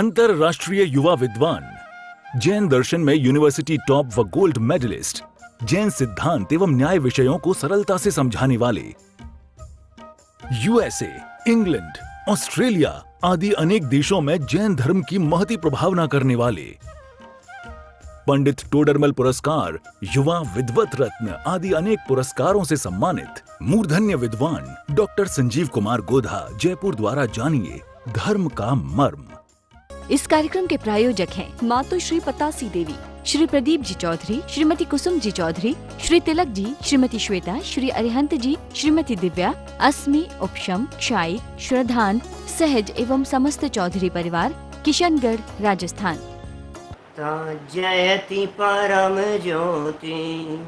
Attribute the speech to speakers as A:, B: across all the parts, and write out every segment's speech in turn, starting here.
A: अंतरराष्ट्रीय युवा विद्वान, जैन दर्शन में यूनिवर्सिटी टॉप व गोल्ड मेडलिस्ट, जैन सिद्धांत एवं न्याय विषयों को सरलता से समझाने वाले, यूएसए, इंग्लैंड, ऑस्ट्रेलिया आदि अनेक देशों में जैन धर्म की महती प्रभावना करने वाले, पंडित टोडरमल पुरस्कार, युवा विद्वत रत्न आदि अनेक पुरस्कारों से सम्मानित मूर्धन्य विद्वान डॉक्टर संजीव कुमार गोधा जयपुर द्वारा जानिए धर्म का मर्म।
B: इस कार्यक्रम के प्रायोजक हैं मातु श्री पतासी देवी, श्री प्रदीप जी चौधरी, श्रीमती कुसुम जी चौधरी, श्री तिलक जी, श्रीमती श्वेता, श्री अरिहंत जी, श्रीमती दिव्या, अस्मि, उपशम, क्षाई, श्रद्धान, सहज एवं समस्त चौधरी परिवार, किशनगढ़, राजस्थान।
C: जयति परम ज्योति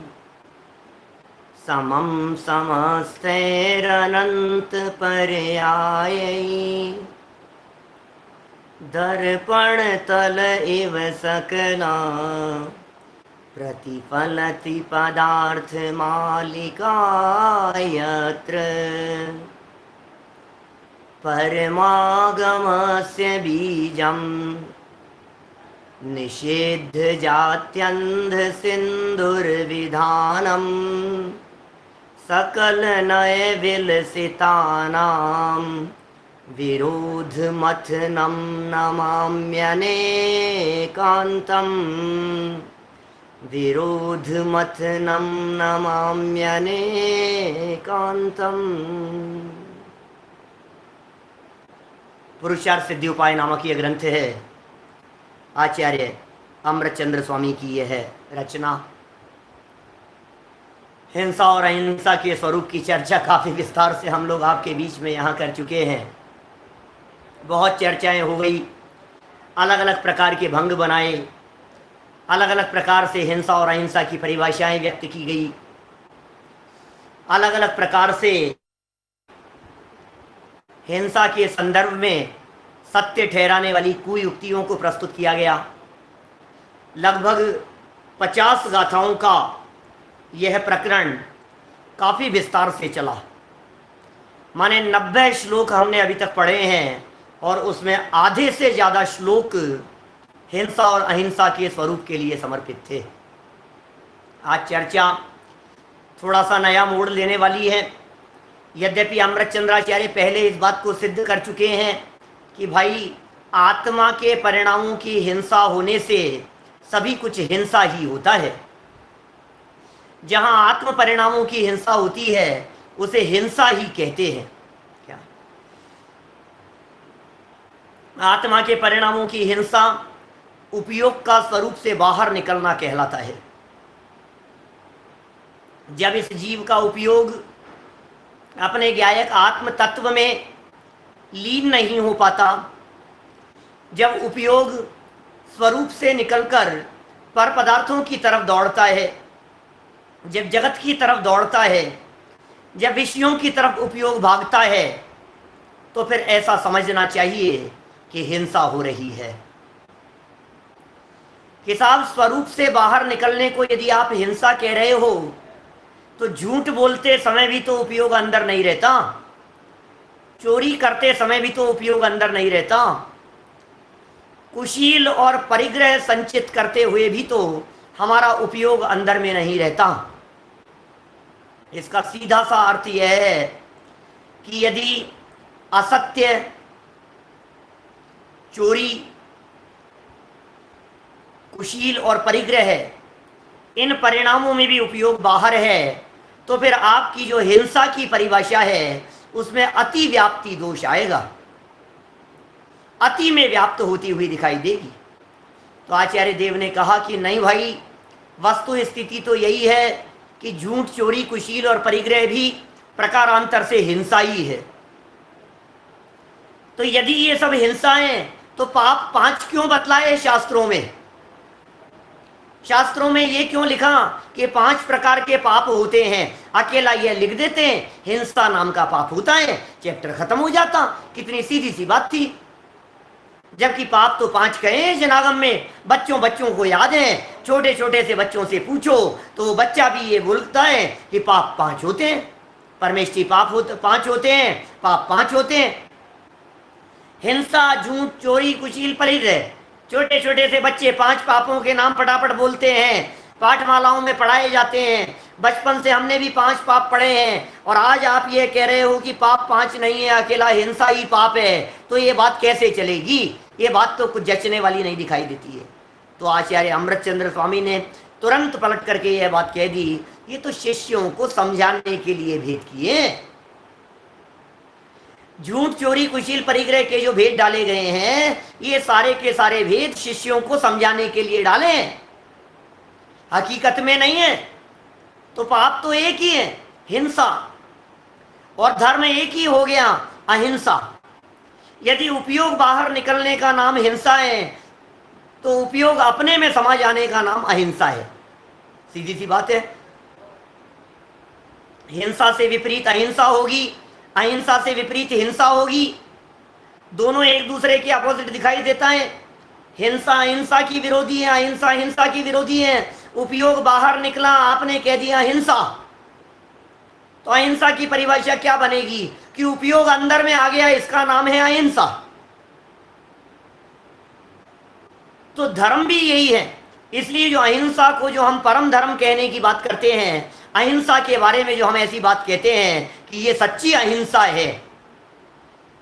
C: समम समस्तैरनंत पर्यायैः दर्पण तल इव सकला प्रतिफलति पदार्थ मालिका यत्र परमागमस्य बीजम् निषेध जात्यंध सिंधुर्विधानम् सकल नय विलसितानां विरोध मथनं नमाम्यनेकान्तम् विरोध मथनं नमाम्यनेकान्तम्। पुरुषार्थ सिद्धि उपाय नामक यह ग्रंथ है, आचार्य अमृतचंद्र स्वामी की यह रचना। हिंसा और अहिंसा के स्वरूप की चर्चा काफ़ी विस्तार से हम लोग आपके बीच में यहाँ कर चुके हैं। बहुत चर्चाएं हो गई, अलग अलग प्रकार के भंग बनाए, अलग अलग प्रकार से हिंसा और अहिंसा की परिभाषाएं व्यक्त की गई, अलग अलग प्रकार से हिंसा के संदर्भ में सत्य ठहराने वाली कुयुक्तियों को प्रस्तुत किया गया। लगभग 50 गाथाओं का यह प्रकरण काफ़ी विस्तार से चला। माने 90 श्लोक हमने अभी तक पढ़े हैं और उसमें आधे से ज़्यादा श्लोक हिंसा और अहिंसा के स्वरूप के लिए समर्पित थे। आज चर्चा थोड़ा सा नया मोड़ लेने वाली है। यद्यपि अमृतचंद्राचार्य पहले इस बात को सिद्ध कर चुके हैं कि भाई आत्मा के परिणामों की हिंसा होने से सभी कुछ हिंसा ही होता है। जहाँ आत्म परिणामों की हिंसा होती है उसे हिंसा ही कहते हैं। क्या आत्मा के परिणामों की हिंसा उपयोग का स्वरूप से बाहर निकलना कहलाता है। जब इस जीव का उपयोग अपने ज्ञायक आत्म तत्व में लीन नहीं हो पाता, जब उपयोग स्वरूप से निकलकर पर पदार्थों की तरफ दौड़ता है, जब जगत की तरफ दौड़ता है, जब विषयों की तरफ उपयोग भागता है, तो फिर ऐसा समझना चाहिए कि हिंसा हो रही है। कि साहब स्वरूप से बाहर निकलने को यदि आप हिंसा कह रहे हो तो झूठ बोलते समय भी तो उपयोग अंदर नहीं रहता, चोरी करते समय भी तो उपयोग अंदर नहीं रहता, कुशील और परिग्रह संचित करते हुए भी तो हमारा उपयोग अंदर में नहीं रहता। इसका सीधा सा अर्थ यह है कि यदि असत्य, चोरी, कुशील और परिग्रह इन परिणामों में भी उपयोग बाहर है, तो फिर आपकी जो हिंसा की परिभाषा है उसमें अति व्याप्ति दोष आएगा, अति में व्याप्त होती हुई दिखाई देगी। तो आचार्य देव ने कहा कि नहीं भाई, वस्तु स्थिति तो यही है कि झूठ, चोरी, कुशील और परिग्रह भी प्रकारांतर से हिंसा ही है। तो यदि ये सब हिंसाएं, तो पाप 5 क्यों बतलाए शास्त्रों में? शास्त्रों में ये क्यों लिखा कि 5 प्रकार के पाप होते हैं? अकेला ये लिख देते हैं हिंसा नाम का पाप होता है, चैप्टर खत्म हो जाता। कितनी सीधी सी बात थी। जबकि पाप तो 5 कहे हैं जनागम में, बच्चों को याद है। छोटे छोटे से बच्चों से पूछो तो बच्चा भी ये बोलता है कि पाप 5 होते हैं, परमेष्ठी पाप 5 होते हैं, पाप 5 होते हैं। हिंसा, झूठ, चोरी, कुशील, परिग्रह। छोटे छोटे से बच्चे 5 पापों के नाम फटाफट बोलते हैं, पाठमालाओं में पढ़ाए जाते हैं। बचपन से हमने भी 5 पाप पढ़े हैं, और आज आप ये कह रहे हो कि पाप 5 नहीं है, अकेला हिंसा ही पाप है, तो ये बात कैसे चलेगी? ये बात तो कुछ जचने वाली नहीं दिखाई देती है। तो आचार्य अमृतचंद्र स्वामी ने तुरंत पलट करके यह बात कह दी, ये तो शिष्यों को समझाने के लिए भेद किए। झूठ, चोरी, कुशील, परिग्रह के जो भेद डाले गए हैं, ये सारे के सारे भेद शिष्यों को समझाने के लिए डाले हैं, हकीकत में नहीं है। तो पाप तो एक ही है, हिंसा, और धर्म एक ही हो गया, अहिंसा। यदि उपयोग बाहर निकलने का नाम हिंसा है, तो उपयोग अपने में समा जाने का नाम अहिंसा है। सीधी सी बात है। हिंसा से विपरीत अहिंसा होगी, अहिंसा से विपरीत हिंसा होगी। दोनों एक दूसरे के अपोजिट दिखाई देता है। हिंसा अहिंसा की विरोधी है, अहिंसा हिंसा की विरोधी है। उपयोग बाहर निकला, आपने कह दिया हिंसा, तो अहिंसा की परिभाषा क्या बनेगी कि उपयोग अंदर में आ गया, इसका नाम है अहिंसा। तो धर्म भी यही है। इसलिए जो अहिंसा को जो हम परम धर्म कहने की बात करते हैं, अहिंसा के बारे में जो हम ऐसी बात कहते हैं कि ये सच्ची अहिंसा है,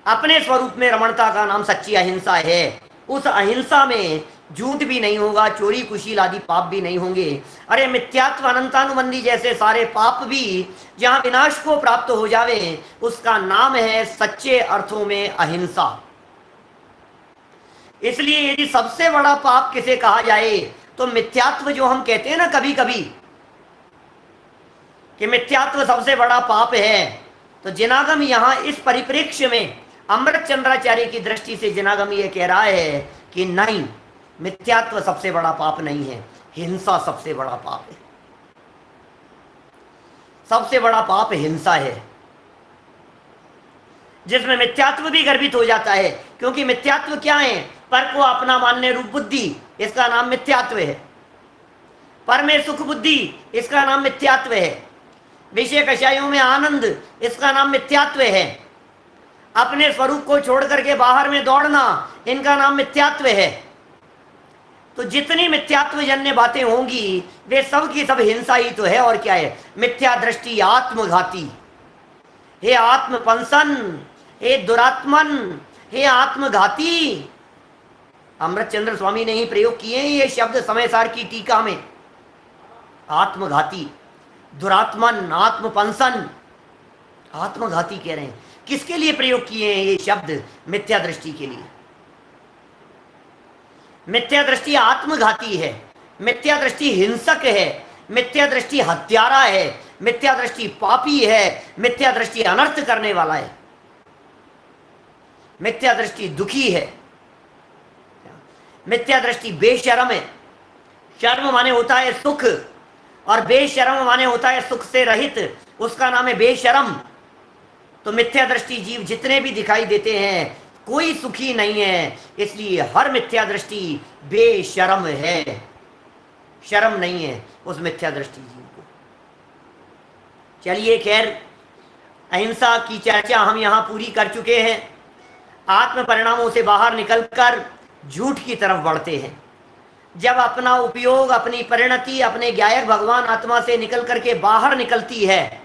C: अपने स्वरूप में रमणता का नाम सच्ची अहिंसा है। उस अहिंसा में झूठ भी नहीं होगा, चोरी, कुशील आदि पाप भी नहीं होंगे। अरे मिथ्यात्व, अनंतानुबंधी जैसे सारे पाप भी जहां विनाश को प्राप्त हो जावे, उसका नाम है सच्चे अर्थों में अहिंसा। इसलिए यदि सबसे बड़ा पाप किसे कहा जाए, तो मिथ्यात्व जो हम कहते हैं ना कभी कभी कि मिथ्यात्व सबसे बड़ा पाप है, तो जिनागम यहां इस परिप्रेक्ष्य में अमृतचंद्राचार्य की दृष्टि से जिनागम यह कह रहा है कि नहीं, मिथ्यात्व सबसे बड़ा पाप नहीं है, हिंसा सबसे बड़ा पाप है। सबसे बड़ा पाप हिंसा है, जिसमें मिथ्यात्व भी गर्भित हो जाता है। क्योंकि मिथ्यात्व क्या है? पर को अपना मानने रूप बुद्धि, इसका नाम मिथ्यात्व है। पर में सुख बुद्धि, इसका नाम मिथ्यात्व है। विषय कषायों में आनंद, इसका नाम मिथ्यात्व है। अपने स्वरूप को छोड़ करके बाहर में दौड़ना, इनका नाम मिथ्यात्व है। तो जितनी मिथ्यात्व जन्य बातें होंगी, वे सब की सब हिंसा ही तो है, और क्या है? मिथ्या दृष्टि आत्मघाती। हे आत्मपंसन, हे दुरात्मन, हे आत्मघाती। अमृतचंद्र स्वामी ने ही प्रयोग किए हैं ये शब्द समयसार की टीका में। आत्मघाती, दुरात्मन, आत्मपंसन, आत्मघाती कह रहे हैं। किसके लिए प्रयोग किए हैं ये शब्द? मिथ्या दृष्टि के लिए। मिथ्या दृष्टि आत्मघाती है, मिथ्या दृष्टि हिंसक है, मिथ्या दृष्टि हत्यारा है, मिथ्या दृष्टि पापी है, मिथ्या दृष्टि अनर्थ करने वाला है, मिथ्या दृष्टि दुखी है, मिथ्या दृष्टि बेशर्म है। शर्म माने होता है सुख, और बेशर्म माने होता है सुख से रहित, उसका नाम है बेशर्म। तो मिथ्या दृष्टि जीव जितने भी दिखाई देते हैं, कोई सुखी नहीं है। इसलिए हर मिथ्या दृष्टि बेशर्म है, शर्म नहीं है उस मिथ्या दृष्टि जीव को। चलिए खैर, अहिंसा की चर्चा हम यहां पूरी कर चुके हैं। आत्म परिणामों से बाहर निकलकर झूठ की तरफ बढ़ते हैं। जब अपना उपयोग, अपनी परिणति अपने ज्ञायक भगवान आत्मा से निकल करके बाहर निकलती है,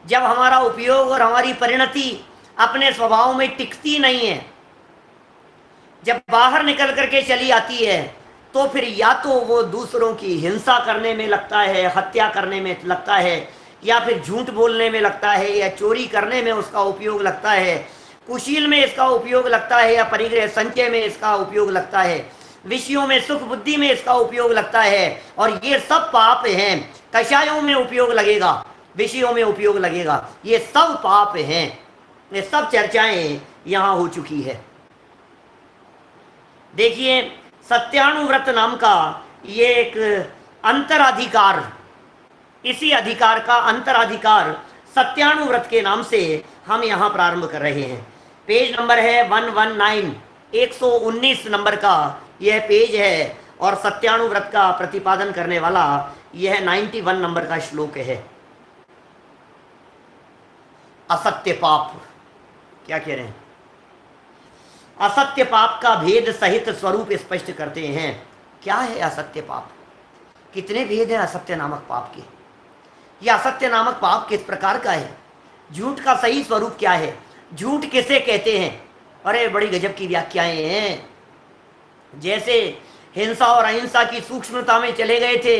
C: जब हमारा उपयोग और हमारी परिणति अपने स्वभाव में टिकती नहीं है, जब बाहर निकल करके चली आती है, तो फिर या तो वो दूसरों की हिंसा करने में लगता है, हत्या करने में लगता है, या फिर झूठ बोलने में लगता है, या चोरी करने में उसका उपयोग लगता है, कुशील में इसका उपयोग लगता है, या परिग्रह संचय में इसका उपयोग लगता है, विषयों में सुख बुद्धि में इसका उपयोग लगता है। और ये सब पाप हैं। कषायों में उपयोग लगेगा, विषयों में उपयोग लगेगा, ये सब पाप हैं। ये सब चर्चाएं यहां हो चुकी है। देखिए, सत्यानुव्रत नाम का ये एक अंतराधिकार, इसी अधिकार का अंतराधिकार सत्यानुव्रत के नाम से हम यहां प्रारंभ कर रहे हैं। पेज नंबर है 119, 119 नंबर का यह पेज है, और सत्यानुव्रत का प्रतिपादन करने वाला यह 91 नंबर का श्लोक है। असत्य पाप, क्या कह रहे हैं? असत्य पाप का भेद सहित स्वरूप स्पष्ट करते हैं। क्या है असत्य पाप? कितने भेद हैं असत्य नामक पाप के? यह असत्य नामक पाप किस प्रकार का है? झूठ का सही स्वरूप क्या है? झूठ किसे कहते हैं? अरे बड़ी गजब की व्याख्याएं हैं। जैसे हिंसा और अहिंसा की सूक्ष्मता में चले गए थे,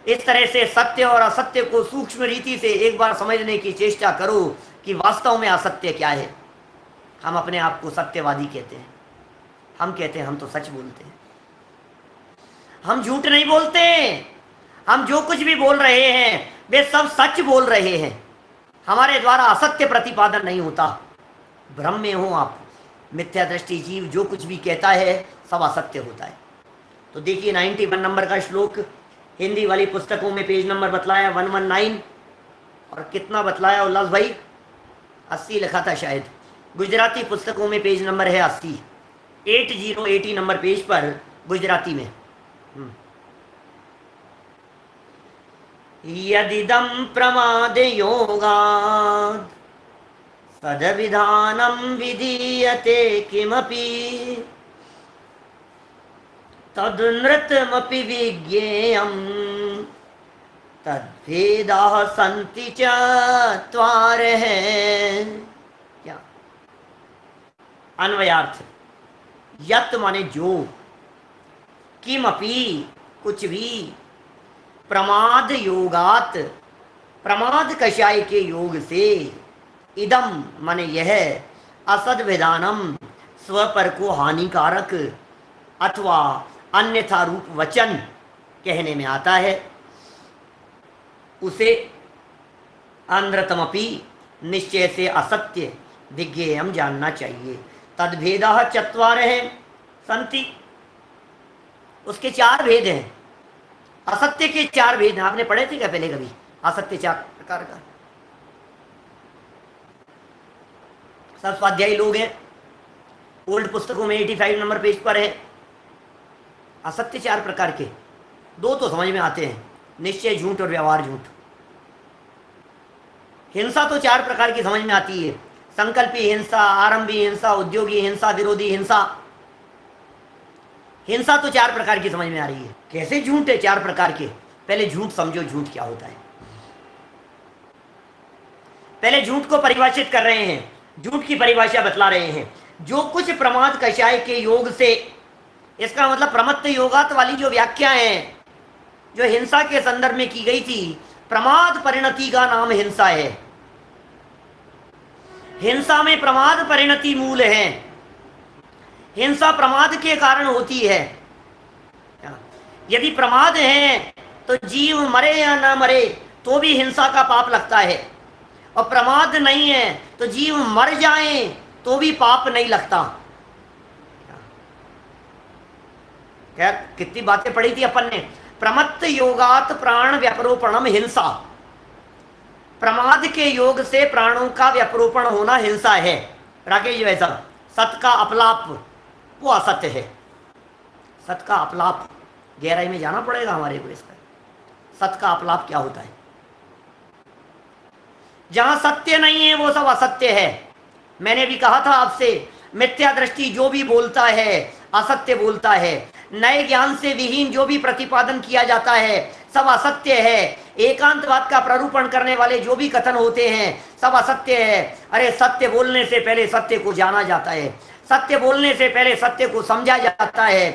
C: इस तरह से सत्य और असत्य को सूक्ष्म रीति से एक बार समझने की चेष्टा करो कि वास्तव में असत्य क्या है। हम अपने आप को सत्यवादी कहते हैं, हम कहते हैं हम तो सच बोलते हैं, हम झूठ नहीं बोलते। हम जो कुछ भी बोल रहे हैं वे सब सच बोल रहे हैं, हमारे द्वारा असत्य प्रतिपादन नहीं होता। भ्रम में हो आप, मिथ्या दृष्टि जीव जो कुछ भी कहता है सब असत्य होता है। तो देखिए 91 नंबर का श्लोक, हिंदी वाली पुस्तकों में पेज नंबर बतलाया 119, और कितना बतलाया उल्लास भाई? 80 लिखा था शायद। गुजराती पुस्तकों में पेज नंबर है 80, 80 नंबर पेज पर गुजराती में। यदिदं प्रमाद योगात् सदविधानं विधीयते किमपि तदनृतमपि विज्ञेयं तद्भेदाः सन्ति चत्वारः। क्या अन्वयार्थ? यत् माने जो, किमपि कुछ भी, प्रमाद योगात प्रमाद कषाय के योग से, इदम माने यह, असद विधानम स्व पर को हानिकारक अथवा अन्यथा रूप वचन कहने में आता है, उसे अनृतमपि निश्चय से असत्य विज्ञेयम जानना चाहिए। तद्भेदा चत्वारः सन्ति, उसके 4 भेद हैं। असत्य के 4 भेद हैं। आपने पढ़े थे क्या पहले कभी असत्य 4 प्रकार का? सब स्वाध्यायी लोग हैं, ओल्ड पुस्तकों में 85 नंबर पेज पर है। असत्य 4 प्रकार के, 2 तो समझ में आते हैं, निश्चय झूठ और व्यवहार झूठ। हिंसा तो 4 प्रकार की समझ में आती है, संकल्पी हिंसा, आरंभी हिंसा, उद्योगी हिंसा, विरोधी हिंसा। हिंसा तो 4 प्रकार की समझ में आ रही है। कैसे झूठ है 4 प्रकार के? पहले झूठ समझो, झूठ क्या होता है। पहले झूठ को परिभाषित कर रहे हैं, झूठ की परिभाषा बतला रहे हैं। जो कुछ प्रमाद कषाय के योग से, इसका मतलब प्रमत्त योगात वाली जो व्याख्या है जो हिंसा के संदर्भ में की गई थी, प्रमाद परिणति का नाम हिंसा है। हिंसा में प्रमाद परिणति मूल है। हिंसा प्रमाद के कारण होती है। यदि प्रमाद है तो जीव मरे या ना मरे तो भी हिंसा का पाप लगता है, और प्रमाद नहीं है तो जीव मर जाए तो भी पाप नहीं लगता। क्या कितनी बातें पढ़ी थी अपन ने। प्रमत्त योगात प्राण व्यपरोपणम हिंसा, प्रमाद के योग से प्राणों का व्यपरोपण होना हिंसा है। राकेश जी वैसा सत का अपलाप वो असत्य है। सत का अपलाप, गहराई में जाना पड़ेगा हमारे को इसका। सत का अपलाप क्या होता है? जहां सत्य नहीं है वो सब असत्य है। मैंने भी कहा था आपसे, मिथ्या दृष्टि जो भी बोलता है असत्य बोलता है। नए ज्ञान से विहीन जो भी प्रतिपादन किया जाता है सब असत्य है। एकांतवाद का प्रारूपण करने वाले जो भी कथन होते हैं सब असत्य है। अरे सत्य बोलने से पहले सत्य को जाना जाता है, सत्य बोलने से पहले सत्य को समझा जाता है,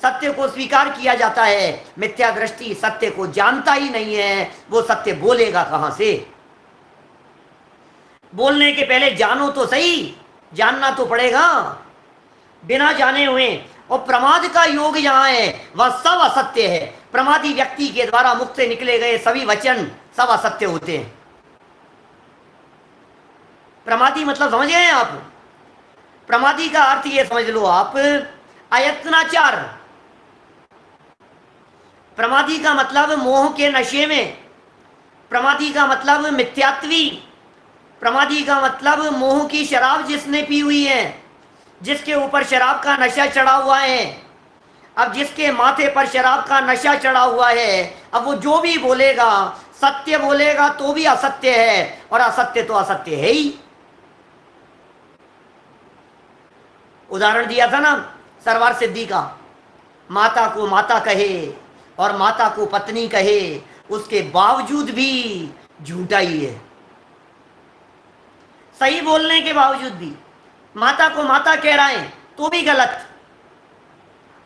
C: सत्य को स्वीकार किया जाता है। मिथ्या दृष्टि सत्य को जानता ही नहीं है, वो सत्य बोलेगा कहां से? बोलने के पहले जानो तो सही, जानना तो पड़ेगा। बिना जाने हुए, और प्रमाद का योग जहां है वह सब असत्य है। प्रमादी व्यक्ति के द्वारा मुख से निकले गए सभी वचन सब असत्य होते हैं। प्रमादी मतलब समझ गए आप? प्रमादी का अर्थ ये समझ लो आप, अयत्नाचार। प्रमादी का मतलब मोह के नशे में, प्रमादी का मतलब मिथ्यात्वी, प्रमादी का मतलब मोह की शराब जिसने पी हुई है, जिसके ऊपर शराब का नशा चढ़ा हुआ है। अब जिसके माथे पर शराब का नशा चढ़ा हुआ है, अब वो जो भी बोलेगा सत्य बोलेगा तो भी असत्य है, और असत्य तो असत्य है ही। उदाहरण दिया था ना सरवार सिद्धि का, माता को माता कहे और माता को पत्नी कहे, उसके बावजूद भी झूठा ही है। सही बोलने के बावजूद भी माता को माता कह रहा है तो भी गलत,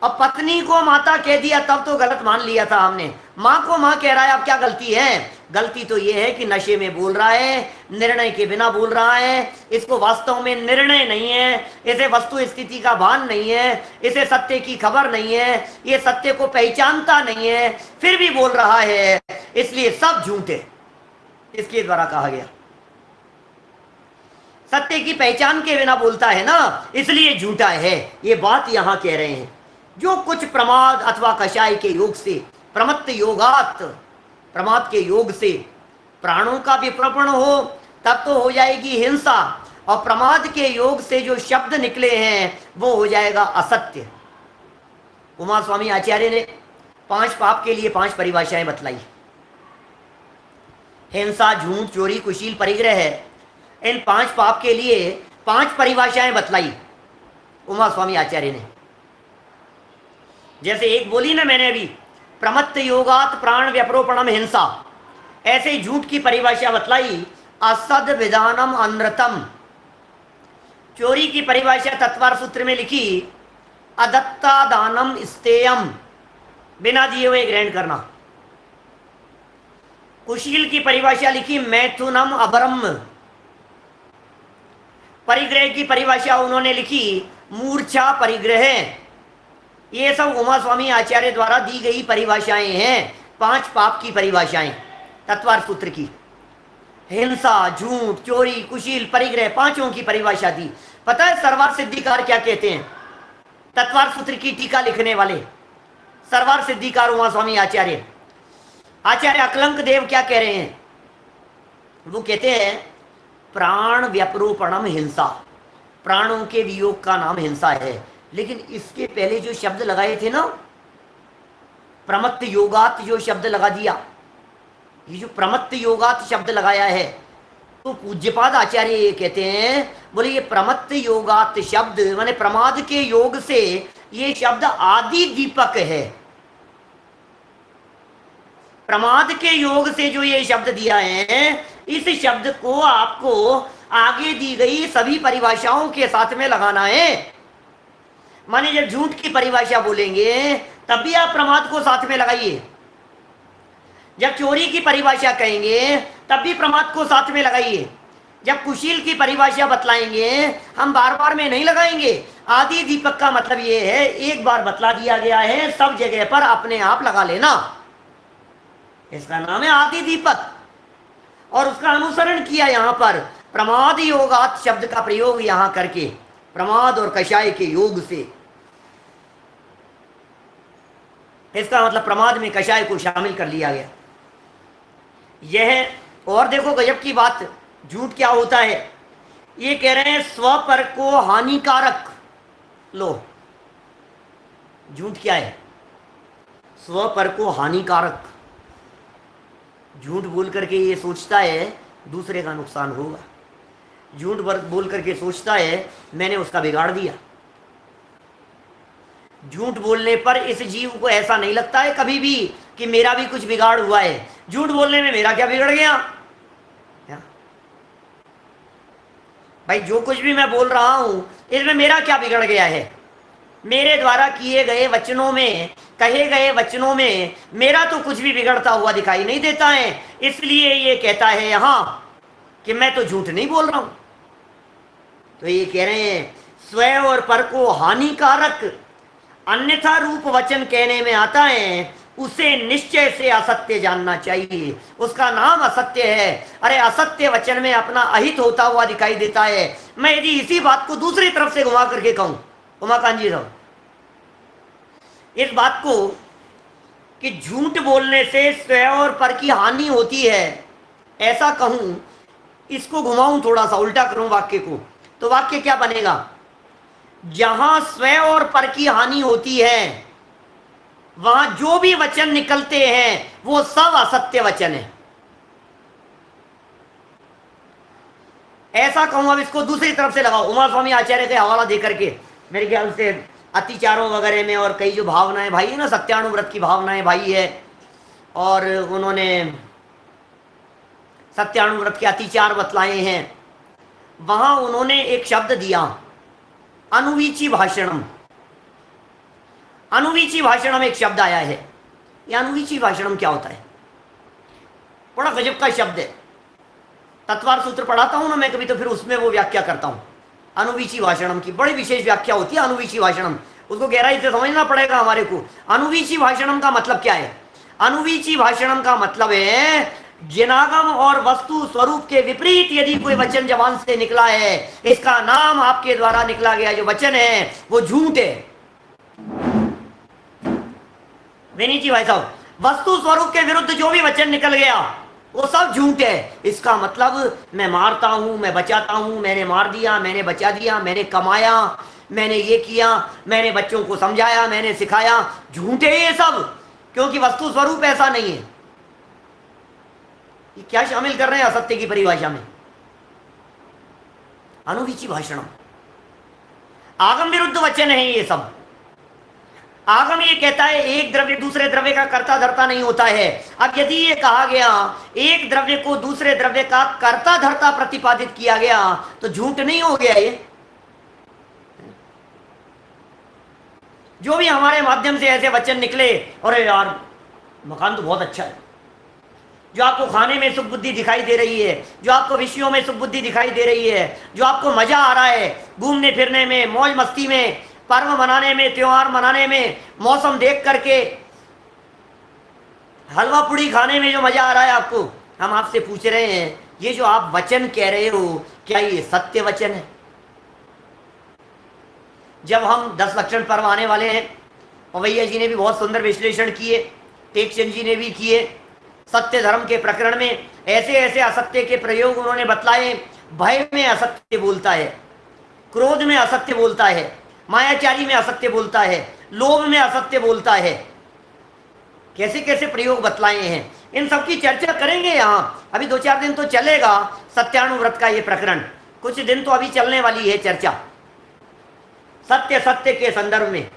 C: अब पत्नी को माता कह दिया तब तो गलत मान लिया था हमने, माँ को माँ कह रहा है, अब क्या गलती है? गलती तो ये है कि नशे में बोल रहा है, निर्णय के बिना बोल रहा है, इसको वास्तव में निर्णय नहीं है, इसे वस्तु स्थिति का भान नहीं है, इसे सत्य की खबर नहीं है, ये सत्य को पहचानता नहीं है, फिर भी बोल रहा है, इसलिए सब झूठ है। इसके द्वारा कहा गया सत्य की पहचान के बिना बोलता है ना, इसलिए झूठा है। ये बात यहां कह रहे हैं। जो कुछ प्रमाद अथवा कषाय के योग से, प्रमत्त योगात, प्रमाद के योग से प्राणों का विप्रपण हो तब तो हो जाएगी हिंसा, और प्रमाद के योग से जो शब्द निकले हैं वो हो जाएगा असत्य। उमा स्वामी आचार्य ने 5 पाप के लिए 5 परिभाषाएं बतलाई। हिंसा, झूठ, चोरी, कुशील, परिग्रह है, इन 5 पाप के लिए 5 परिभाषाएं बतलाई उमा स्वामी आचार्य ने। जैसे एक बोली ना मैंने अभी, प्रमत्त योगात प्राण व्यप्रोपणम हिंसा, ऐसे झूठ की परिभाषा बतलाई असद विधानम अनृतम। चोरी की परिभाषा तत्वार सूत्र में लिखी अदत्ता दानम स्तेयम, बिना दिए हुए ग्रहण करना। कुशील की परिभाषा लिखी मैथुनम अभरम। परिग्रह की परिभाषा उन्होंने लिखी मूर्छा परिग्रह। ये सब उमा स्वामी आचार्य द्वारा दी गई परिभाषाएं हैं, 5 पाप की परिभाषाएं तत्वार सूत्र की। हिंसा, झूठ, चोरी, कुशील, परिग्रह, 5ओं की परिभाषा दी। पता है सरवार सिद्धिकार क्या कहते हैं? तत्वार सूत्र की टीका लिखने वाले सरवार सिद्धिकार उमा स्वामी आचार्य, आचार्य अकलंक देव क्या कह रहे हैं? वो कहते हैं प्राण व्यपरूपणम हिंसा, प्राणों के वियोग का नाम हिंसा है। लेकिन इसके पहले जो शब्द लगाए थे ना, प्रमत्त योगात जो शब्द लगा दिया, ये जो प्रमत्त योगात शब्द लगाया है, तो पूज्यपाद आचार्य ये कहते हैं, बोले ये प्रमत्त योगात शब्द माने प्रमाद के योग से ये शब्द आदि दीपक है। प्रमाद के योग से जो ये शब्द दिया है, इस शब्द को आपको आगे दी गई सभी परिभाषाओं के साथ में लगाना है। माने जब झूठ की परिभाषा बोलेंगे तब भी आप प्रमाद को साथ में लगाइए, जब चोरी की परिभाषा कहेंगे तब भी प्रमाद को साथ में लगाइए, जब कुशील की परिभाषा बतलाएंगे हम बार बार में नहीं लगाएंगे। आदि दीपक का मतलब ये है, एक बार बतला दिया गया है, सब जगह पर अपने आप लगा लेना, इसका नाम है आदि दीपक। और उसका अनुसरण किया यहां पर प्रमाद योगात शब्द का प्रयोग यहां करके, प्रमाद और कषाय के योग से। इसका मतलब प्रमाद में कषाय को शामिल कर लिया गया। यह और देखो गजब की बात, झूठ क्या होता है? ये कह रहे हैं स्व पर को हानिकारक। लो, झूठ क्या है? स्व पर को हानिकारक। झूठ बोल करके ये सोचता है दूसरे का नुकसान होगा, झूठ बोल करके सोचता है मैंने उसका बिगाड़ दिया। झूठ बोलने पर इस जीव को ऐसा नहीं लगता है कभी भी कि मेरा भी कुछ बिगाड़ हुआ है। झूठ बोलने में मेरा क्या बिगड़ गया? भाई जो कुछ भी मैं बोल रहा हूं इसमें मेरा क्या बिगड़ गया है? मेरे द्वारा किए गए वचनों में, कहे गए वचनों में मेरा तो कुछ भी बिगड़ता हुआ दिखाई नहीं देता है। इसलिए ये कहता है यहां कि मैं तो झूठ नहीं बोल रहा हूं। तो ये कह रहे हैं स्वयं और पर को हानिकारक अन्यथा रूप वचन कहने में आता है, उसे निश्चय से असत्य जानना चाहिए, उसका नाम असत्य है। अरे असत्य वचन में अपना अहित होता हुआ दिखाई देता है। मैं यदि इसी बात को दूसरी तरफ से घुमा करके कहूं, उमाकांत जी साहब, इस बात को कि झूठ बोलने से स्वयं और पर की हानि होती है, ऐसा कहूं, इसको घुमाऊं, थोड़ा सा उल्टा करूं वाक्य को, तो वाक्य क्या बनेगा? जहां स्वयं और पर की हानि होती है वहां जो भी वचन निकलते हैं वो सब असत्य वचन है। ऐसा कहूं, अब इसको दूसरी तरफ से लगाओ, उमा स्वामी आचार्य के हवाला देकर के, मेरे ख्याल से अतिचारों वगैरह में और कई जो भावनाएं भाई है ना, सत्यानुव्रत की भावनाएं भाई है, और उन्होंने सत्यानुव्रत के अतिचार बतलाए हैं। वहां उन्होंने एक शब्द दिया, अनुवीची भाषणम। अनुवीची भाषणम एक शब्द आया है। ये अनुवीची भाषणम क्या होता है? बड़ा गजब का शब्द है। तत्वार सूत्र पढ़ाता हूं ना मैं कभी, तो फिर उसमें वो व्याख्या करता हूं। अनुवीची भाषणम की बड़ी विशेष व्याख्या होती है। अनुवीची भाषणम, उसको गहराई से समझना पड़ेगा हमारे को। अनुवीची भाषणम का मतलब क्या है? अनुवीची भाषणम का मतलब है जिनागम और वस्तु स्वरूप के विपरीत यदि कोई वचन जबान से निकला है, इसका नाम आपके द्वारा निकला गया जो वचन है वो झूठ है। वेनीची भाई साहब, वस्तु स्वरूप के विरुद्ध जो भी वचन निकल गया वो सब झूठ है। इसका मतलब मैं मारता हूं, मैं बचाता हूं, मैंने मार दिया, मैंने बचा दिया, मैंने कमाया, मैंने ये किया, मैंने बच्चों को समझाया, मैंने सिखाया, झूठ है ये सब, क्योंकि वस्तु स्वरूप ऐसा नहीं है। ये क्या शामिल कर रहे हैं असत्य की परिभाषा में? अनुवीची भाषण, आगम विरुद्ध वचन है ये सब। आगम ये कहता है एक द्रव्य दूसरे द्रव्य का कर्ता धर्ता नहीं होता है। अब यदि ये कहा गया एक द्रव्य को दूसरे द्रव्य का कर्ता धर्ता प्रतिपादित किया गया तो झूठ नहीं हो गया ये? जो भी हमारे माध्यम से ऐसे वचन निकले, अरे यार मकान तो बहुत अच्छा है, जो आपको खाने में सुख बुद्धि दिखाई दे रही है, जो आपको विषयों में सुख बुद्धि दिखाई दे रही है, जो आपको मजा आ रहा है घूमने फिरने में, मौज मस्ती में, पर्व मनाने में, त्योहार मनाने में, मौसम देख करके हलवा पूड़ी खाने में जो मजा आ रहा है आपको, हम आपसे पूछ रहे हैं ये जो आप वचन कह रहे हो क्या ये सत्य वचन है? जब हम 10 लक्षण पर्व आने वाले हैं, पवैया जी ने भी बहुत सुंदर विश्लेषण किए, टेकचंद जी ने भी किए, सत्य धर्म के प्रकरण में ऐसे ऐसे असत्य के प्रयोग उन्होंने बतलाए। भय में असत्य बोलता है, क्रोध में असत्य बोलता है, मायाचारी में असत्य बोलता है, लोभ में असत्य बोलता है, कैसे कैसे प्रयोग बतलाए हैं। इन सब की चर्चा करेंगे यहाँ। अभी 2-4 दिन तो चलेगा सत्यानुव्रत का ये प्रकरण, कुछ दिन तो अभी चलने वाली है चर्चा सत्य सत्य के संदर्भ में।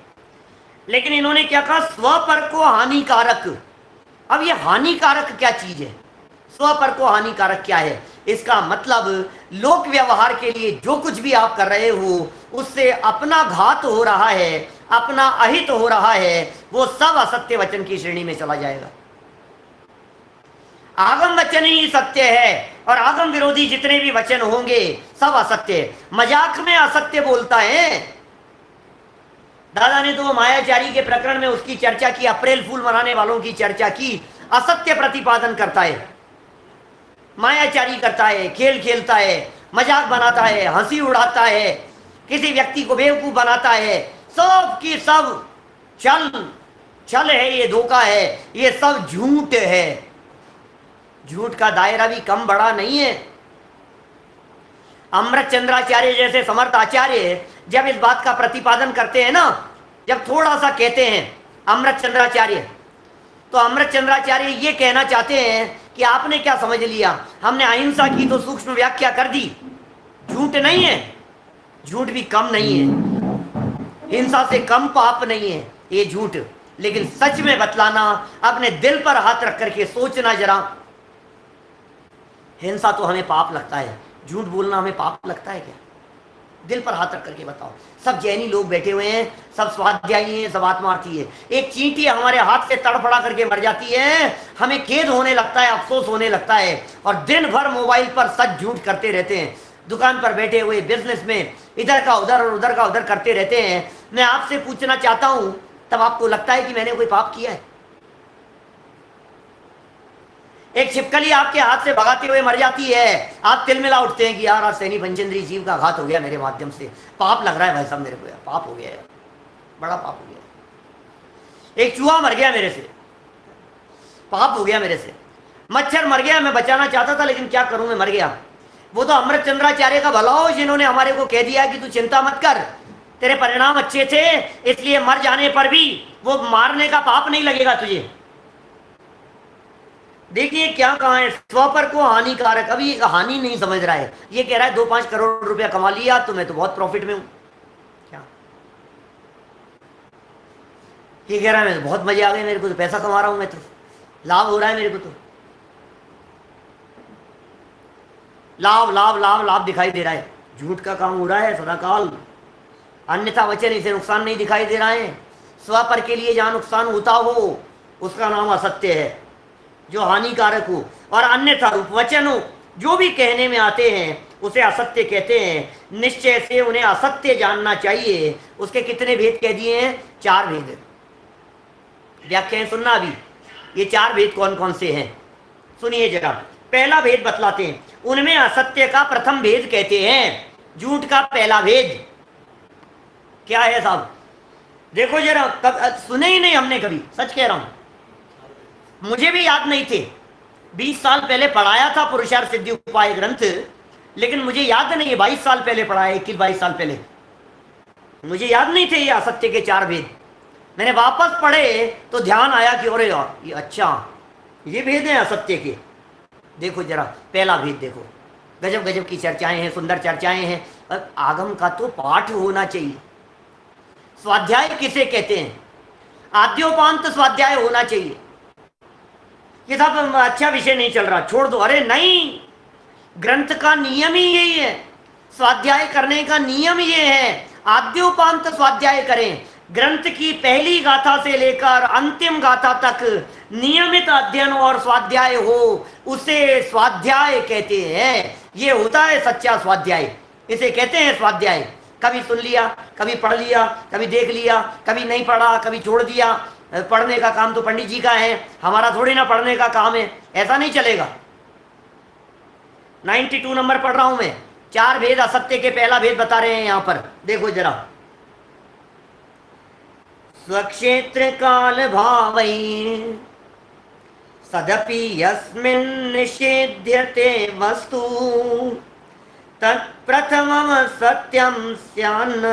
C: लेकिन इन्होंने क्या कहा? स्वपर को हानिकारक। अब ये हानिकारक क्या चीज है? स्वपर को हानिकारक क्या है? इसका मतलब लोक व्यवहार के लिए जो कुछ भी आप कर रहे हो उससे अपना घात हो रहा है, अपना अहित हो रहा है, वो सब असत्य वचन की श्रेणी में चला जाएगा। आगम वचन ही सत्य है और आगम विरोधी जितने भी वचन होंगे सब असत्य है। मजाक में असत्य बोलता है। दादा ने तो मायाचारी के प्रकरण में उसकी चर्चा की, अप्रैल फूल मनाने वालों की चर्चा की। असत्य प्रतिपादन करता है, मायाचारी करता है, खेल खेलता है, मजाक बनाता है, हंसी उड़ाता है, किसी व्यक्ति को बेवकूफ बनाता है, सब की सब छल है, ये धोखा है, ये सब झूठ है। झूठ का दायरा भी कम बड़ा नहीं है। अमृत चंद्राचार्य जैसे समर्थ आचार्य जब इस बात का प्रतिपादन करते हैं ना, जब थोड़ा सा कहते हैं अमृत चंद्राचार्य, तो अमृत चंद्राचार्य ये कहना चाहते हैं कि आपने क्या समझ लिया, हमने अहिंसा की तो सूक्ष्म व्याख्या कर दी, झूठ नहीं है, झूठ भी कम नहीं है, हिंसा से कम पाप नहीं है ये झूठ। लेकिन सच में बतलाना, अपने दिल पर हाथ रख करके सोचना जरा, हिंसा तो हमें पाप लगता है, झूठ बोलना हमें पाप लगता है क्या? दिल पर हाथ रख करके बताओ। सब जैनी लोग बैठे हुए हैं, सब स्वाध्यायी हैं, सब आत्मार्थी है। एक चींटी हमारे हाथ से तड़फड़ा करके मर जाती है, हमें खेद होने लगता है, अफसोस होने लगता है, और दिन भर मोबाइल पर सच झूठ करते रहते हैं। दुकान पर बैठे हुए बिजनेस में इधर का उधर और उधर का उधर करते रहते हैं। मैं आपसे पूछना चाहता हूं, तब आपको लगता है कि मैंने कोई पाप किया है? एक छिपकली आपके हाथ से भगाते हुए मर जाती है, आप तिलमिला उठते हैं कि यार आज सैनी पंचेंद्री जीव का घात हो गया मेरे माध्यम से, पाप लग रहा है भाई साहब मेरे को, यार पाप हो गया यार, बड़ा पाप हो गया। एक चूहा मर गया मेरे से, पाप हो गया मेरे से। मच्छर मर गया, मैं बचाना चाहता था लेकिन क्या करूं, मैं मर गया। वो तो अमृत चंद्राचार्य का भला हो जिन्होंने हमारे को कह दिया कि तू चिंता मत कर, तेरे परिणाम अच्छे थे, इसलिए मर जाने पर भी वो मारने का पाप नहीं लगेगा तुझे। देखिए क्या कहा है, स्वपर को हानिकारक। अभी ये हानि नहीं समझ रहा है, ये कह रहा है 2-5 करोड़ रुपया कमा लिया तो मैं तो बहुत प्रॉफिट में हूं। क्या ये कह रहा है मैं बहुत मजे आ गए मेरे को, तो पैसा कमा रहा हूं मैं, तो लाभ हो रहा है मेरे को, तो लाभ लाभ लाभ लाभ दिखाई दे रहा है। झूठ का काम हो रहा है सदाकाल, अन्यथा वचन इसे नुकसान नहीं दिखाई दे रहा है। स्व पर के लिए जहां नुकसान होता हो उसका नाम असत्य है, जो हानिकारक हो, और अन्यथा रूप वचन हो जो भी कहने में आते हैं उसे असत्य कहते हैं। निश्चय से उन्हें असत्य जानना चाहिए। उसके कितने भेद कह दिए हैं? 4 भेद। व्याख्याएं सुनना अभी, ये 4 भेद कौन कौन से हैं सुनिए जरा। पहला भेद बतलाते हैं, उनमें असत्य का प्रथम भेद कहते हैं। झूठ का पहला भेद क्या है साहब? देखो जरा, सुने ही नहीं हमने कभी, सच कह रहा हूं, मुझे भी याद नहीं थे। 20 साल पहले पढ़ाया था पुरुषार्थ सिद्धि उपाय ग्रंथ, लेकिन मुझे याद नहीं है 22 साल पहले पढ़ाया, 21-22 साल पहले, मुझे याद नहीं थे ये असत्य के 4 भेद। मैंने वापस पढ़े तो ध्यान आया कि अरे यार ये अच्छा ये भेद है असत्य के। देखो जरा पहला भेद देखो, गजब गजब की चर्चाएं हैं, सुंदर चर्चाएं हैं। आगम का तो पाठ होना चाहिए। स्वाध्याय किसे कहते हैं? आद्योपांत स्वाध्याय होना चाहिए। ये सब अच्छा विषय नहीं चल रहा, छोड़ दो। अरे नहीं, ग्रंथ का नियम ही यही है, स्वाध्याय करने का नियम ये है, आद्योपांत स्वाध्याय करें। ग्रंथ की पहली गाथा से लेकर अंतिम गाथा तक नियमित अध्ययन और स्वाध्याय हो, उसे स्वाध्याय कहते हैं। ये होता है सच्चा स्वाध्याय, इसे कहते हैं स्वाध्याय। कभी सुन लिया, कभी पढ़ लिया, कभी देख लिया, कभी नहीं पढ़ा, कभी छोड़ दिया। पढ़ने का काम तो पंडित जी का है, हमारा थोड़ी ना पढ़ने का काम है, ऐसा नहीं चलेगा। 92 नंबर पढ़ रहा हूं मैं। 4 भेद असत्य के पहला भेद बता रहे हैं यहां पर, देखो जरा। स्वक्षेत्र काल भावै सदपि यस्मिन् निषेध्यते वस्तु तत्प्रथमं सत्यं स्यान्न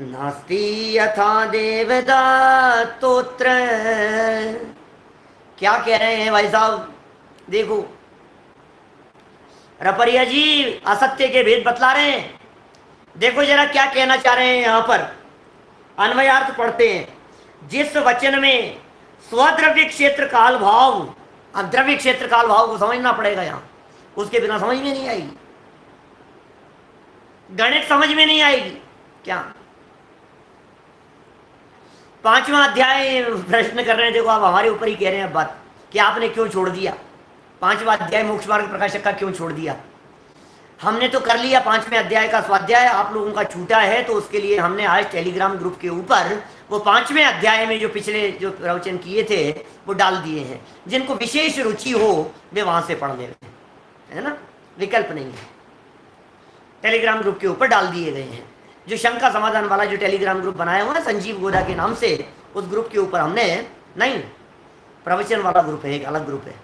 C: नास्ति यथा देवदत्तोत्र। क्या कह रहे हैं भाई साहब? देखो रपरिया जी असत्य के भेद बतला रहे हैं। देखो जरा क्या कहना चाह रहे हैं यहां पर, अन्वयार्थ पढ़ते हैं। जिस वचन में स्वद्रव्य क्षेत्र काल भाव, अब द्रव्य क्षेत्र काल भाव को समझना पड़ेगा यहां, उसके बिना समझ में नहीं आएगी, गणित समझ में नहीं आएगी। क्या 5वां अध्याय प्रश्न कर रहे हैं? देखो आप हमारे ऊपर ही कह रहे हैं अब बात कि आपने क्यों छोड़ दिया 5वां अध्याय मोक्ष मार्ग प्रकाशक का, क्यों छोड़ दिया? हमने तो कर लिया 5वें अध्याय का स्वाध्याय, आप लोगों का छूटा है, तो उसके लिए हमने आज टेलीग्राम ग्रुप के ऊपर वो 5वें अध्याय में जो पिछले जो प्रवचन किए थे वो डाल दिए हैं। जिनको विशेष रुचि हो वे वहां से पढ़ ले, है ना, विकल्प नहीं है। टेलीग्राम ग्रुप के ऊपर डाल दिए गए हैं। जो शंका समाधान वाला जो टेलीग्राम ग्रुप बनाया हुआ है संजीव गोदा के नाम से, उस ग्रुप के ऊपर हमने, नहीं प्रवचन वाला ग्रुप है, एक अलग ग्रुप है,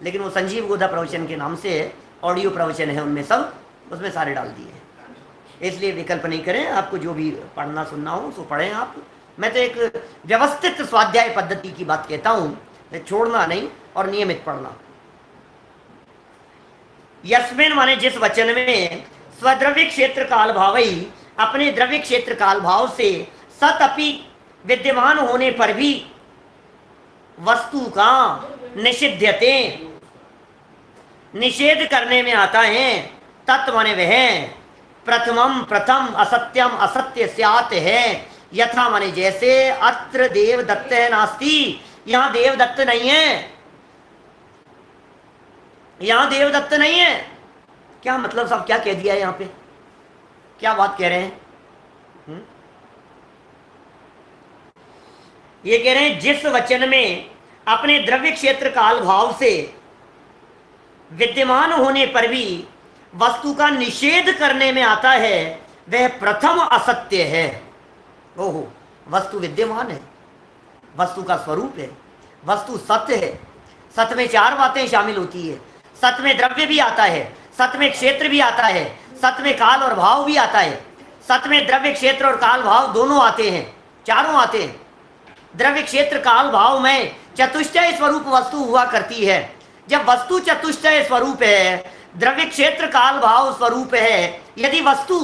C: लेकिन वो संजीव गोदा प्रवचन के नाम से ऑडियो प्रवचन है, उनमें सब उसमें सारे डाल दिए हैं। इसलिए विकल्प नहीं करें, आपको जो भी पढ़ना सुनना हो सो पढ़ें आप। मैं तो एक व्यवस्थित स्वाध्याय पद्धति की बात कहता हूं, छोड़ना नहीं और नियमित पढ़ना। यस्मिन माने जिस वचन में स्वद्रव्य क्षेत्र काल भावई, अपने द्रव्य क्षेत्र काल भाव से सत अपि विद्यमान होने पर भी वस्तु का निषिध्यते, निषेध करने में आता है। तत्व माने वह प्रथमम प्रथम असत्यम असत्य स्यात् है। यथा माने जैसे अत्र देवदत्त नास्ति, यहां देवदत्त नहीं है, यहां देवदत्त नहीं है। क्या मतलब साहब, क्या कह दिया है यहां पे, क्या बात कह रहे हैं? ये कह रहे हैं जिस वचन में अपने द्रव्य क्षेत्र काल भाव से विद्यमान होने पर भी वस्तु का निषेध करने में आता है, वह प्रथम असत्य है। ओहो, वस्तु विद्यमान है, वस्तु का स्वरूप है, वस्तु सत्य है। सत्य में 4 बातें शामिल होती है। सत्य में द्रव्य भी आता है, सत्य में क्षेत्र भी आता है, सत्य में काल और भाव भी आता है। सत्य में द्रव्य क्षेत्र और काल भाव दोनों आते हैं, चारों आते हैं। द्रव्य क्षेत्र काल भाव में चतुष्टय स्वरूप वस्तु हुआ करती है। जब वस्तु चतुष्टय स्वरूप है, द्रव्य क्षेत्र काल भाव स्वरूप है, यदि वस्तु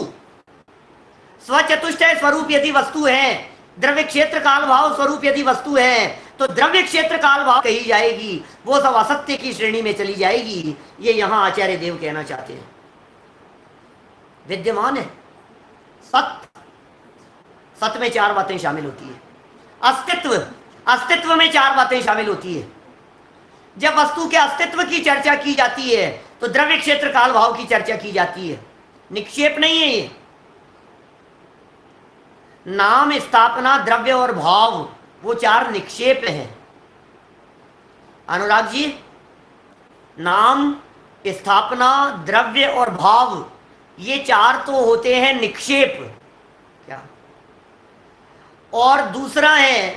C: स्वचतुष्टय स्वरूप यदि वस्तु है, द्रव्य क्षेत्र काल भाव स्वरूप यदि वस्तु है तो द्रव्य क्षेत्र काल भाव कही जाएगी, वो सब असत्य की श्रेणी में चली जाएगी। ये यहां आचार्य देव कहना चाहते हैं। विद्यमान है सत्य, सत्य में चार बातें शामिल होती है। अस्तित्व, अस्तित्व में चार बातें शामिल होती है। जब वस्तु के अस्तित्व की चर्चा की जाती है तो द्रव्य क्षेत्र काल भाव की चर्चा की जाती है। निक्षेप नहीं है ये। नाम, स्थापना, द्रव्य और भाव, वो चार निक्षेप हैं। अनुराग जी, नाम, स्थापना, द्रव्य और भाव, ये चार तो होते हैं निक्षेप। क्या? और दूसरा है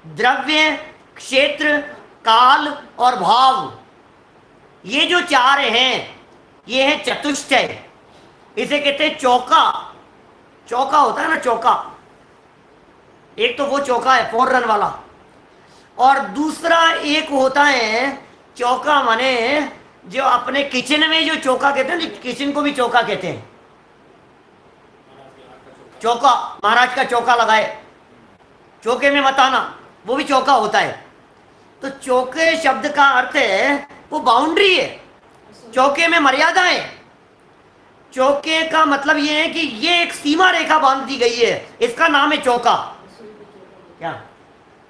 C: द्रव्य, क्षेत्र, काल और भाव। ये जो चार हैं ये है चतुष्टय। इसे कहते हैं चौका। चौका होता है ना, चौका। एक तो वो चौका है 4 रन वाला, और दूसरा एक होता है चौका माने जो अपने किचन में जो चौका कहते हैं, किचन को भी चौका कहते हैं। चौका, महाराज का चौका लगाए, चौके में मत आना, वो भी चौका होता है। तो चौके शब्द का अर्थ है वो बाउंड्री है, चौके में मर्यादा है। चौके का मतलब ये है कि ये एक सीमा रेखा बांध दी गई है, इसका नाम है चौका। क्या?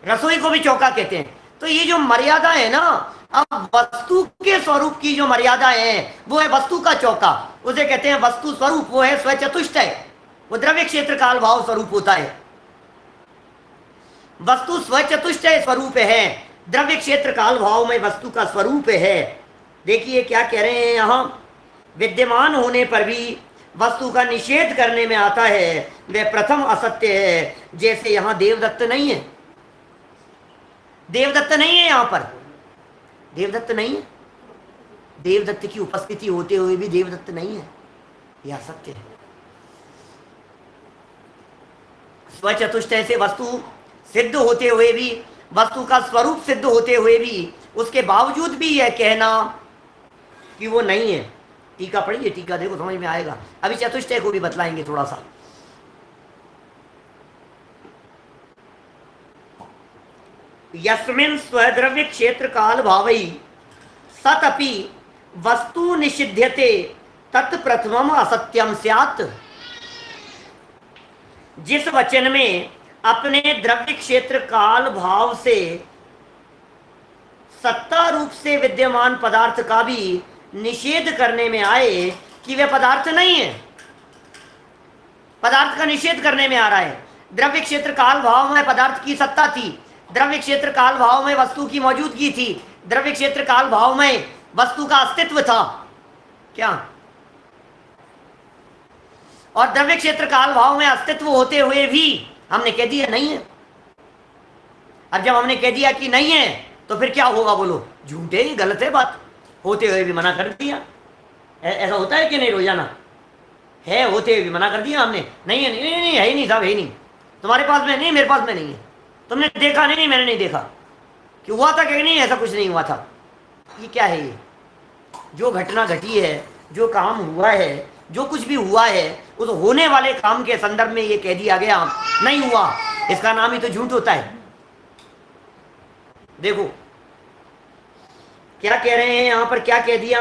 C: रसोई को भी चौका कहते हैं। तो ये जो मर्यादा है ना, अब वस्तु के स्वरूप की जो मर्यादा है वो है वस्तु का चौका, उसे कहते हैं वस्तु स्वरूप। वो है स्वचतुष्टय, वो द्रव्य क्षेत्र काल भाव स्वरूप होता है। वस्तु स्वचतुष्टय स्वरूप है, द्रव्य क्षेत्र काल भाव में वस्तु का स्वरूप है। देखिए क्या कह रहे हैं यहां, विद्यमान होने पर भी वस्तु का निषेध करने में आता है, वह प्रथम असत्य है। जैसे यहां देवदत्त नहीं है, देवदत्त नहीं है, यहां पर देवदत्त नहीं है। देवदत्त की उपस्थिति होते हुए भी देवदत्त नहीं है, यह असत्य है। स्वचतुष्टय से वस्तु सिद्ध होते हुए भी, वस्तु का स्वरूप सिद्ध होते हुए भी, उसके बावजूद भी यह कहना कि वो नहीं है। टीका पढ़िए, टीका देखो समझ में आएगा। अभी चतुष्टय को भी बतलाएंगे थोड़ा सा। यस्मिन् स्वद्रव्य क्षेत्र काल भावई सत अपि वस्तु निषिध्यते तत्प्रथमम असत्यम स्यात्। जिस वचन में अपने द्रव्य क्षेत्र काल भाव से सत्ता रूप से विद्यमान पदार्थ का भी निषेध करने में आए कि वह पदार्थ नहीं है, पदार्थ का निषेध करने में आ रहा है। द्रव्य क्षेत्र काल भाव में पदार्थ की सत्ता थी, द्रव्य क्षेत्र काल भाव में वस्तु की मौजूदगी थी, द्रव्य क्षेत्र काल भाव में वस्तु का अस्तित्व था। क्या? और द्रव्य क्षेत्र काल भाव में अस्तित्व होते हुए भी हमने कह दिया नहीं है। अब जब हमने कह दिया कि नहीं है तो फिर क्या होगा बोलो? झूठे, गलत है बात, होते हुए भी मना कर दिया। ऐसा होता है कि नहीं रोजाना? है, होते हुए भी मना कर दिया हमने, नहीं है, नहीं नहीं, नहीं है ही नहीं साहब, है ही नहीं, तुम्हारे पास में नहीं, मेरे पास में नहीं है, तुमने देखा नहीं, नहीं मैंने नहीं देखा। कि हुआ था कि नहीं? ऐसा कुछ नहीं हुआ था। ये क्या है? ये जो घटना घटी है, जो काम हुआ है, जो कुछ भी हुआ है, उस होने वाले काम के संदर्भ में ये कह दिया गया नहीं हुआ, इसका नाम ही तो झूठ होता है। देखो क्या कह रहे हैं यहां पर, क्या कह दिया?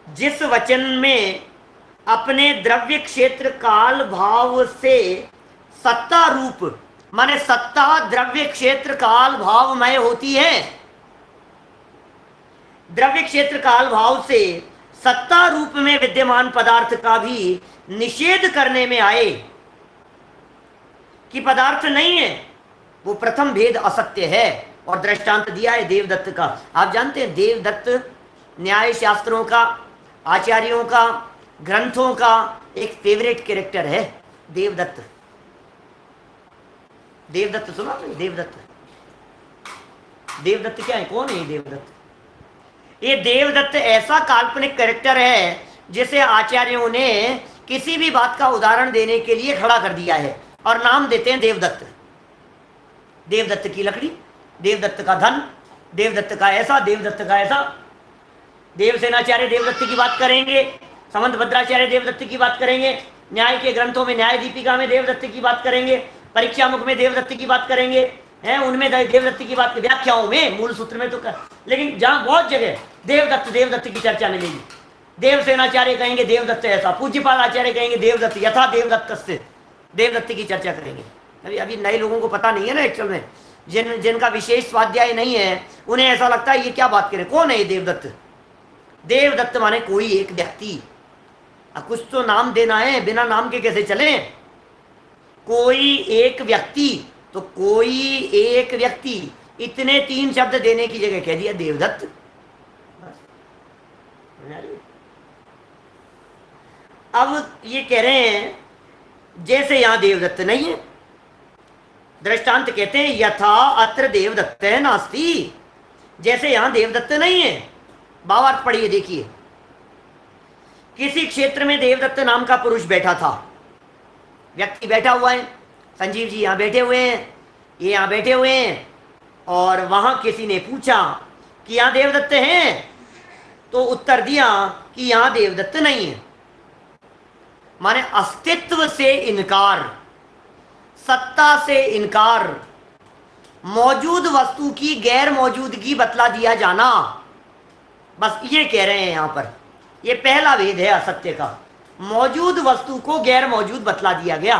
C: जिस वचन में अपने द्रव्य क्षेत्र काल भाव से सत्ता रूप, माने सत्ता द्रव्य क्षेत्र काल भावमय होती है, द्रव्य क्षेत्र काल भाव से सत्ता रूप में विद्यमान पदार्थ का भी निषेध करने में आए कि पदार्थ नहीं है, वो प्रथम भेद असत्य है। और दृष्टांत दिया है देवदत्त का। आप जानते हैं देवदत्त न्याय शास्त्रों का, आचार्यों का, ग्रंथों का एक फेवरेट कैरेक्टर है देवदत्त। देवदत्त सुना आपने? देवदत्त, देवदत्त क्या है? कौन है ये देवदत्त? ये देवदत्त ऐसा काल्पनिक कैरेक्टर है जिसे आचार्यों ने किसी भी बात का उदाहरण देने के लिए खड़ा कर दिया है और नाम देते हैं देवदत्त। देवदत्त की लकड़ी, देवदत्त का धन, देवदत्त का ऐसा, देवदत्त का ऐसा। देवसेनाचार्य देवदत्त की बात करेंगे, समंत भद्राचार्य देवदत्त की बात करेंगे, न्याय के ग्रंथों में, न्याय दीपिका में देवदत्त की बात करेंगे, परीक्षा मुख में देवदत्त की बात करेंगे, हैं उनमें देवदत्त की बात, व्याख्याओं में, मूल सूत्र में तो लेकिन जहां बहुत जगह देवदत्त देवदत्त की चर्चा मिलेगी। देवसेनाचार्य कहेंगे देवदत्त ऐसा, पूज्यपाल आचार्य कहेंगे देवदत्त यथा देवदत्त से, देवदत्त की चर्चा करेंगे। अभी अभी नए लोगों को पता नहीं है ना एक्चुअल में, जिनका विशेष स्वाध्याय नहीं है उन्हें ऐसा लगता है ये क्या बात करें, कौन है ये देवदत्त? देवदत्त माने कोई एक व्यक्ति। कुछ तो नाम देना है, बिना नाम के कैसे चले? कोई एक व्यक्ति, तो कोई एक व्यक्ति, इतने 3 शब्द देने की जगह कह दिया देवदत्त। अब ये कह रहे हैं जैसे यहां देवदत्त नहीं है, दृष्टांत कहते हैं यथा अत्र देवदत्त नास्ति, जैसे यहां देवदत्त नहीं है। भावार्थ पढ़िए, देखिए। किसी क्षेत्र में देवदत्त नाम का पुरुष बैठा था, व्यक्ति बैठा हुआ है, संजीव जी यहां बैठे हुए हैं, ये यहां बैठे हुए हैं, और वहां किसी ने पूछा कि यहां देवदत्त हैं, तो उत्तर दिया कि यहां देवदत्त नहीं है। माने अस्तित्व से इनकार, सत्ता से इनकार, मौजूद वस्तु की गैर मौजूदगी बतला दिया जाना, बस ये कह रहे हैं यहां पर। ये पहला भेद है असत्य का, मौजूद वस्तु को गैर मौजूद बतला दिया गया।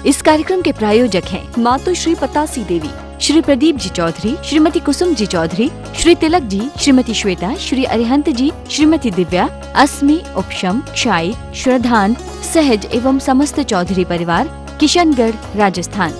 B: इस कार्यक्रम के प्रायोजक हैं मातु श्री पतासी देवी, श्री प्रदीप जी चौधरी, श्रीमती कुसुम जी चौधरी, श्री तिलक जी, श्रीमती श्वेता, श्री अरिहंत जी, श्रीमती दिव्या, अस्मि, उपशम, क्षाई, श्रद्धान, सहज एवं समस्त चौधरी परिवार, किशनगढ़, राजस्थान।